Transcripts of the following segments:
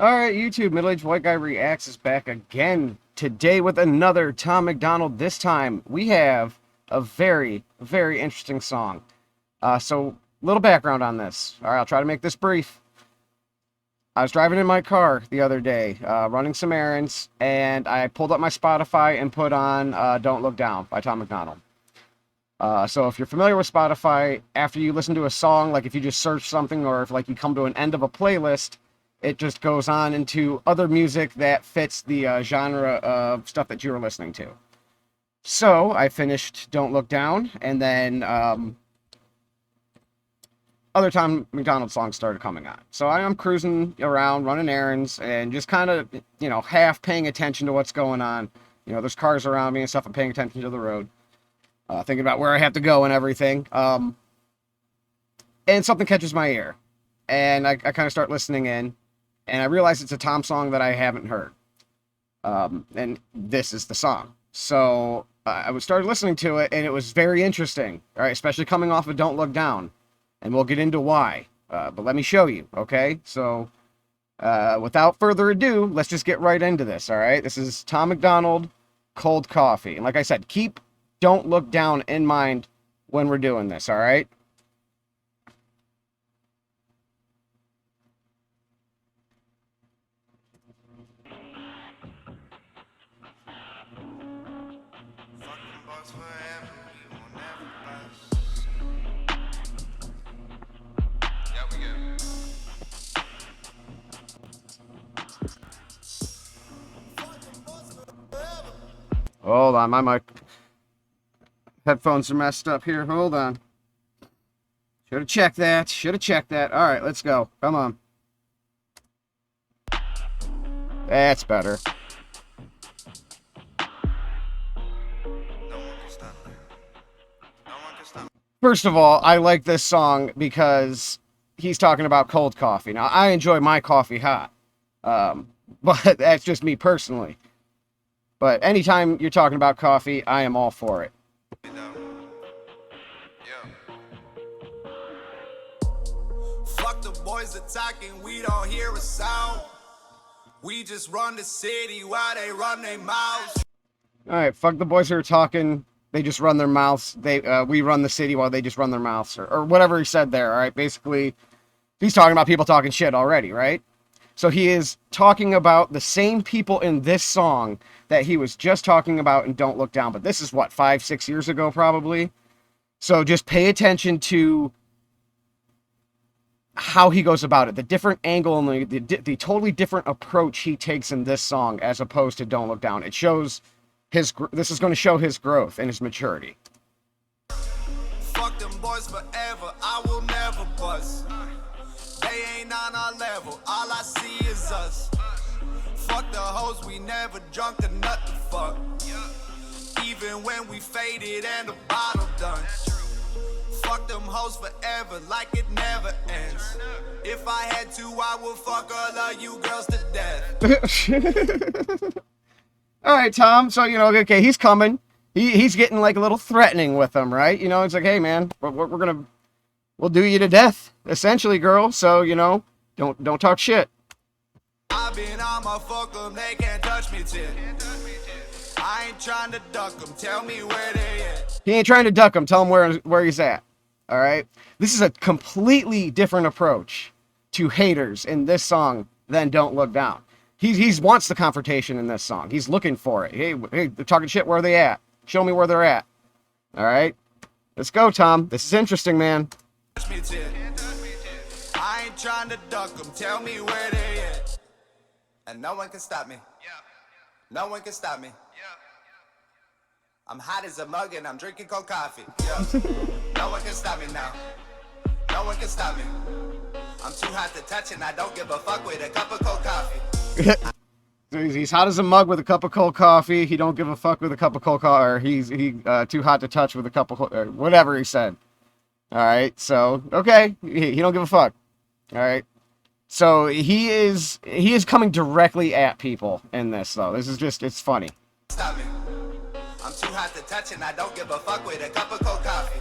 Alright, YouTube, Middle-Aged White Guy Reacts is back again today with another Tom MacDonald. This time, we have a very, very interesting song. So, little background on this. Alright, I'll try to make this brief. I was driving in my car the other day, running some errands, and I pulled up my Spotify and put on Don't Look Down by Tom MacDonald. So if you're familiar with Spotify, after you listen to a song, like if you just search something or if like you come to an end of a playlist, it just goes on into other music that fits the genre of stuff that you were listening to. So I finished Don't Look Down, and then other Tom MacDonald songs started coming on. So I'm cruising around, running errands, and just kind of, half paying attention to what's going on. There's cars around me and stuff. I'm paying attention to the road, thinking about where I have to go and everything. And something catches my ear, and I kind of start listening in. And I realize it's a Tom song that I haven't heard. And this is the song. So I started listening to it, and it was very interesting. All right, especially coming off of Don't Look Down. And we'll get into why. But let me show you, okay? So without further ado, let's just get right into this, all right? This is Tom MacDonald-Cold Coffee. And like I said, keep Don't Look Down in mind when we're doing this, all right? Hold on, my headphones are messed up here. Hold on. Should have checked that. All right, let's go. Come on. That's better. First of all, I like this song because he's talking about cold coffee. Now, I enjoy my coffee hot, but that's just me personally. But anytime you're talking about coffee, I am all for it. Fuck the boys attacking, we don't hear a sound. We just run the city while they run their mouths. Alright, fuck the boys who are talking, they just run their mouths. We run the city while they just run their mouths. Or whatever he said there, alright? Basically, he's talking about people talking shit already, right? So he is talking about the same people in this song that he was just talking about in Don't Look Down. But this is, what, 5-6 years ago, probably? So just pay attention to how he goes about it. The different angle and the totally different approach he takes in this song as opposed to Don't Look Down. It shows this is going to show his growth and his maturity. Fuck them boys forever, I will never bust. They ain't on our level, all I see is us. Fuck the hoes, we never drunk enough to fuck. Even when we faded and the bottle done. Fuck them hoes forever, like it never ends. If I had to, I would fuck all of you girls to death. Alright, Tom, so, okay, he's coming. He's getting, like, a little threatening with them, right? It's like, hey, man, we'll do you to death, essentially, girl. So, don't talk shit. I've been on my fuck 'em, they can't touch me till. I ain't trying to duck 'em, tell me where they at. He ain't trying to duck him, tell him where he's at. Alright? This is a completely different approach to haters in this song than Don't Look Down. He wants the confrontation in this song. He's looking for it. Hey, they're talking shit, where are they at? Show me where they're at. Alright? Let's go, Tom. This is interesting, man. I ain't trying to duck them, tell me where they at. And no one can stop me. No one can stop me. I'm hot as a mug and I'm drinking cold coffee. No one can stop me now. No one can stop me. I'm too hot to touch and I don't give a fuck with a cup of cold coffee. He's hot as a mug with a cup of cold coffee. He don't give a fuck with a cup of cold coffee. Or he's too hot to touch with a cup of whatever he said. All right, so okay, he don't give a fuck. All right, so he is coming directly at people in this though. This is just, it's funny. Stop me. I'm too hot to touch and I don't give a fuck with a cup of cold coffee.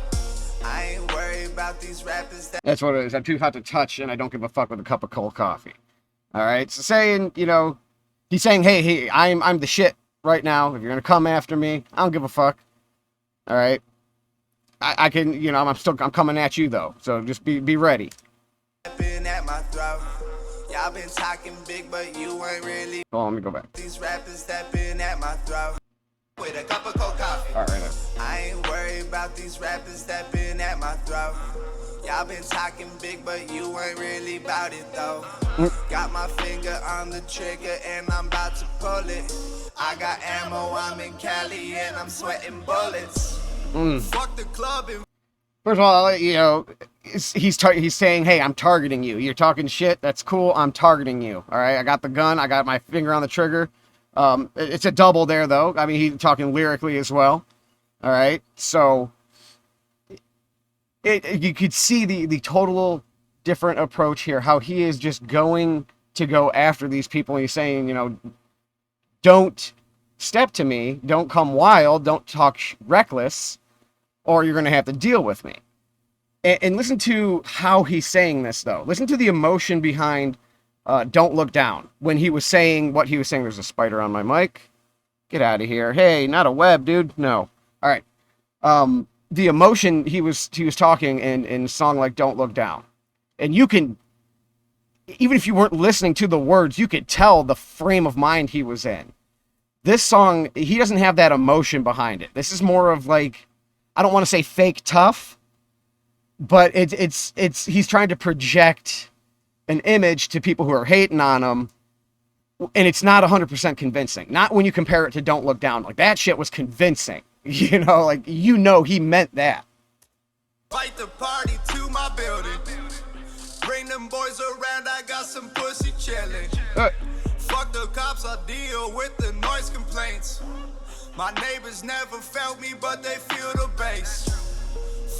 I ain't worried about these rappers that... That's what it is. I'm too hot to touch and I don't give a fuck with a cup of cold coffee. All right. So saying, you know, he's saying, hey, I'm the shit right now. If you're gonna come after me, I don't give a fuck. All right. I can, you know, I'm coming at you though. So just be ready. At my throat. Y'all been talking big, but you ain't really. Oh, let me go back. These rappers that been at my throat with a cup of cold coffee. All right. I ain't worried about these rappers that been at my throat. Y'all been talking big, but you ain't really about it though. Got my finger on the trigger and I'm about to pull it. I got ammo, I'm in Cali and I'm sweating bullets. Fuck the club and First of all, you know, he's saying, hey, I'm targeting you. You're talking shit. That's cool. I'm targeting you. All right. I got the gun. I got my finger on the trigger. It's a double there, though. I mean, he's talking lyrically as well. All right. So you could see the total different approach here, how he is just going to go after these people. He's saying, you know, don't step to me. Don't come wild. Don't talk reckless, or you're going to have to deal with me. And listen to how he's saying this, though. Listen to the emotion behind Don't Look Down. When he was saying what he was saying, there's a spider on my mic. Get out of here. Hey, not a web, dude. No. All right. The emotion he was talking in a song like Don't Look Down. And you can, even if you weren't listening to the words, you could tell the frame of mind he was in. This song, he doesn't have that emotion behind it. This is more of like, I don't want to say fake tough, but it's he's trying to project an image to people who are hating on him, and it's not 100% convincing. Not when you compare it to Don't Look Down. Like, that shit was convincing. You know, like, you know he meant that. Fight the party to my building. Bring them boys around, I got some pussy challenge. Fuck the cops, I deal with the noise complaints. My neighbors never felt me, but they feel the bass.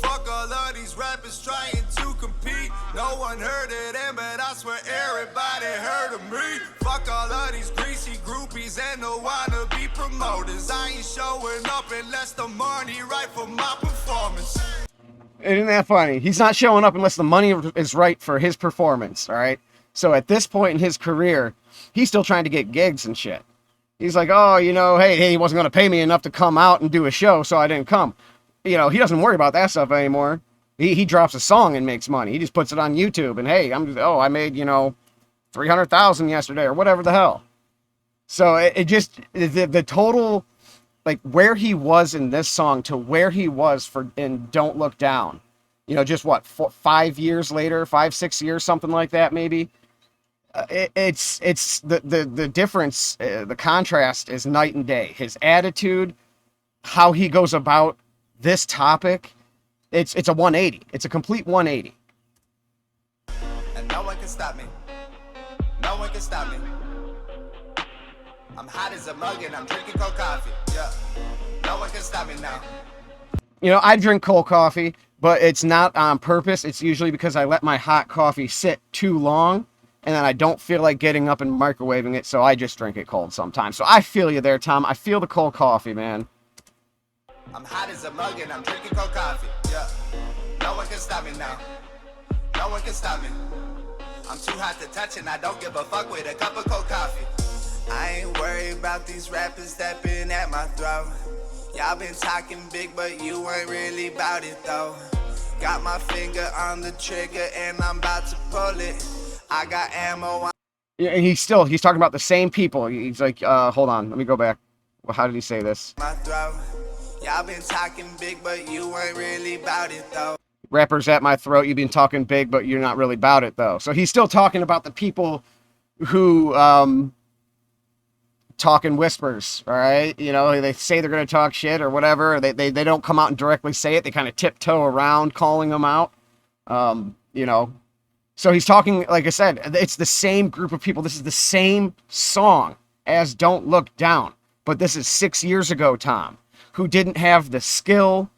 Fuck all of these rappers trying to compete. No one heard of them, but I swear everybody heard of me. Fuck all of these greasy groupies and the wannabe promoters. I ain't showing up unless the money right for my performance. Isn't that funny? He's not showing up unless the money is right for his performance, all right? So at this point in his career, he's still trying to get gigs and shit. He's like, oh, you know, hey, he wasn't going to pay me enough to come out and do a show, so I didn't come. You know, he doesn't worry about that stuff anymore. He drops a song and makes money. He just puts it on YouTube and, hey, I made, you know, 300,000 yesterday or whatever the hell. So it just, the total, like, where he was in this song to where he was in Don't Look Down, you know, just what, 5 years later, 5-6 years, something like that, maybe. It's the difference, the contrast is night and day. His attitude, how he goes about this topic, it's a 180. It's a complete 180. And no one can stop me. No one can stop me. I'm hot as a mug and I'm drinking cold coffee. Yeah. No one can stop me now. You know, I drink cold coffee, but it's not on purpose. It's usually because I let my hot coffee sit too long, and then I don't feel like getting up and microwaving it, so I just drink it cold sometimes. So I feel you there, Tom. I feel the cold coffee, man. I'm hot as a mug and I'm drinking cold coffee. Yeah. No one can stop me now. No one can stop me. I'm too hot to touch and I don't give a fuck with a cup of cold coffee. I ain't worried about these rappers that been at my throat. Y'all been talking big, but you ain't really about it though. Got my finger on the trigger and I'm about to pull it. I got ammo. Yeah, and he's talking about the same people. He's like, hold on, let me go back. Well, how did he say this? My throat. Y'all been talking big, but you ain't really about it though. Rappers at my throat, you've been talking big, but you're not really about it though. So he's still talking about the people who talk in whispers, all right? You know, they say they're going to talk shit or whatever. They don't come out and directly say it. They kind of tiptoe around calling them out, you know. So he's talking, like I said, it's the same group of people. This is the same song as Don't Look Down. But this is 6 years ago, Tom, who didn't have the skill,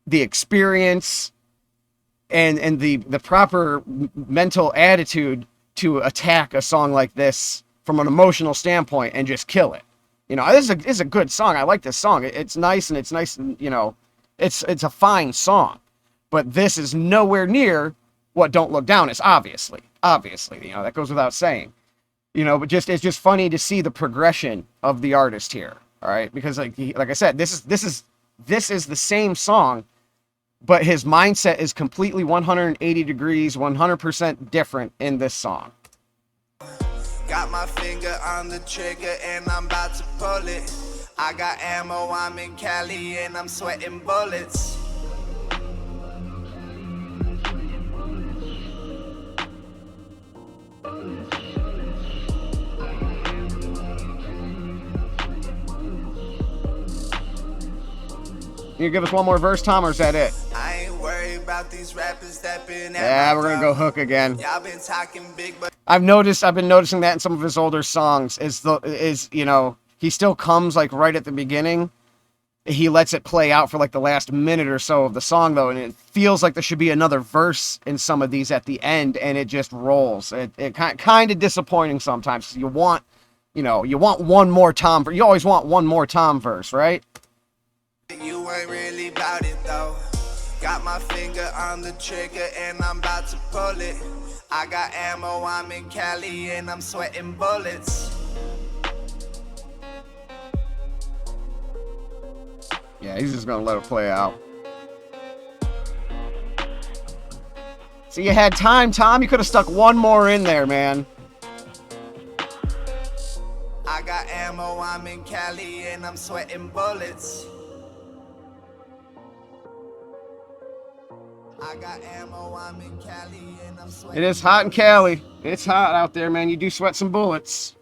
the experience, and the proper mental attitude to attack a song like this from an emotional standpoint and just kill it. You know, this is a good song. I like this song. It's nice, and you know, it's a fine song. But this is nowhere near what Don't Look Down is, obviously. You know, that goes without saying. You know, but just it's just funny to see the progression of the artist here. All right, because like I said, this is the same song, but his mindset is completely 180 degrees, 100% different in this song. Got my finger on the trigger and I'm about to pull it. I got ammo, I'm in Cali and I'm sweating bullets. Can you give us one more verse, Tom, or is that it? I ain't worried about these rappers that been Yeah, we're gonna go hook again. Y'all been talking big, but I've been noticing that in some of his older songs is you know, he still comes like right at the beginning. He lets it play out for like the last minute or so of the song though, and it feels like there should be another verse in some of these at the end, and it just rolls. It kind of disappointing sometimes. You want one more Tom. You always want one more Tom verse, right? you ain't really about it though. Got my finger on the trigger and I'm about to pull it. I got ammo, I'm in Cali and I'm sweating bullets. Yeah, he's just gonna let it play out. So you had time, Tom. You could have stuck one more in there, man. I got ammo, I'm in Cali and I'm sweating bullets. I got ammo, I'm in Cali and I'm sweating. It is hot in Cali. It's hot out there, man. You do sweat some bullets.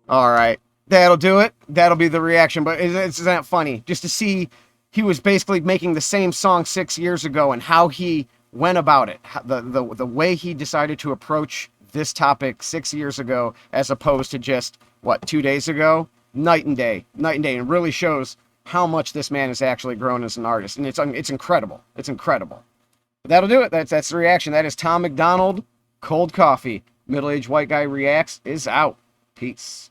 All right. That'll do it. That'll be the reaction. But isn't that funny? Just to see he was basically making the same song 6 years ago and how he went about it. The way he decided to approach this topic 6 years ago as opposed to just, 2 days ago? Night and day. Night and day. And it really shows how much this man has actually grown as an artist. And it's incredible. It's incredible. But that'll do it. That's the reaction. That is Tom MacDonald, Cold Coffee. Middle-Aged White Guy Reacts is out. Peace.